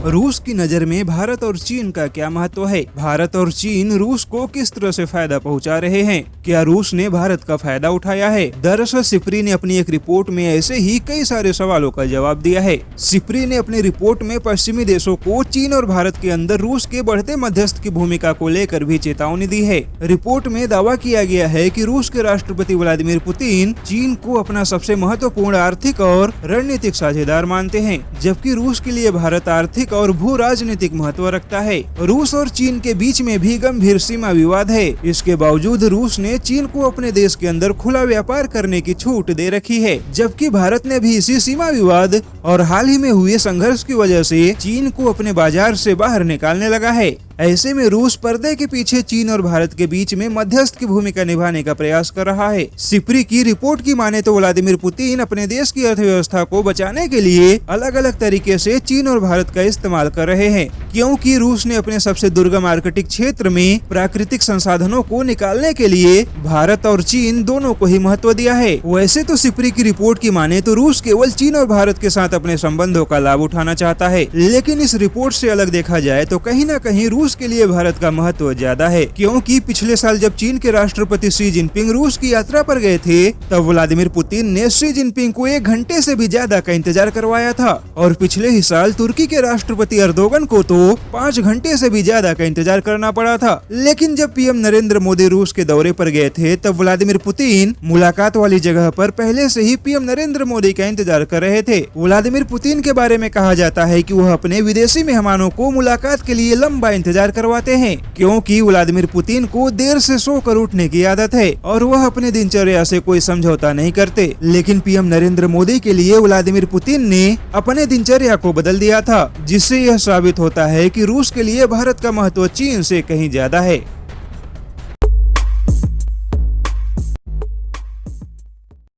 रूस की नजर में भारत और चीन का क्या महत्व है? भारत और चीन रूस को किस तरह से फायदा पहुंचा रहे हैं? क्या रूस ने भारत का फायदा उठाया है? दरअसल सिप्री ने अपनी एक रिपोर्ट में ऐसे ही कई सारे सवालों का जवाब दिया है। सिप्री ने अपनी रिपोर्ट में पश्चिमी देशों को चीन और भारत के अंदर रूस के बढ़ते मध्यस्थ की भूमिका को लेकर भी चेतावनी दी है। रिपोर्ट में दावा किया गया है कि रूस के राष्ट्रपति व्लादिमीर पुतिन चीन को अपना सबसे महत्वपूर्ण आर्थिक और रणनीतिक साझेदार मानते हैं, जबकि रूस के लिए भारत आर्थिक और भू राजनीतिक महत्व रखता है। रूस और चीन के बीच में भी गंभीर सीमा विवाद है। इसके बावजूद रूस ने चीन को अपने देश के अंदर खुला व्यापार करने की छूट दे रखी है, जबकि भारत ने भी इसी सीमा विवाद और हाल ही में हुए संघर्ष की वजह से चीन को अपने बाजार से बाहर निकालने लगा है। ऐसे में रूस पर्दे के पीछे चीन और भारत के बीच में मध्यस्थ की भूमिका निभाने का प्रयास कर रहा है। सिप्री की रिपोर्ट की माने तो व्लादिमीर पुतिन अपने देश की अर्थव्यवस्था को बचाने के लिए अलग अलग तरीके से चीन और भारत का इस्तेमाल कर रहे हैं, क्योंकि रूस ने अपने सबसे दुर्गम आर्कटिक क्षेत्र में प्राकृतिक संसाधनों को निकालने के लिए भारत और चीन दोनों को ही महत्व दिया है। वैसे तो सिप्री की रिपोर्ट की माने तो रूस केवल चीन और भारत के साथ अपने संबंधों का लाभ उठाना चाहता है, लेकिन इस रिपोर्ट से अलग देखा जाए तो कहीं न कहीं रूस के लिए भारत का महत्व ज्यादा है, क्योंकि पिछले साल जब चीन के राष्ट्रपति शी जिनपिंग रूस की यात्रा पर गए थे, तब व्लादिमीर पुतिन ने शी जिनपिंग को 1 घंटे से भी ज्यादा का इंतजार करवाया था, और पिछले ही साल तुर्की के राष्ट्रपति अर्दोगन को तो 5 घंटे से भी ज्यादा का इंतजार करना पड़ा था। लेकिन जब पीएम नरेंद्र मोदी रूस के दौरे पर गए थे, तब व्लादिमीर पुतिन मुलाकात वाली जगह पर पहले से ही पीएम नरेंद्र मोदी का इंतजार कर रहे थे। व्लादिमीर पुतिन के बारे में कहा जाता है कि वह अपने विदेशी मेहमानों को मुलाकात के लिए लंबा इंतजार करवाते हैं, क्योंकि व्लादिमीर पुतिन को देर से सोकर उठने की आदत है और वह अपने दिनचर्या से कोई समझौता नहीं करते। लेकिन पीएम नरेंद्र मोदी के लिए व्लादिमीर पुतिन ने अपने दिनचर्या को बदल दिया था, जिससे यह साबित होता है कि रूस के लिए भारत का महत्व चीन से कहीं ज्यादा है।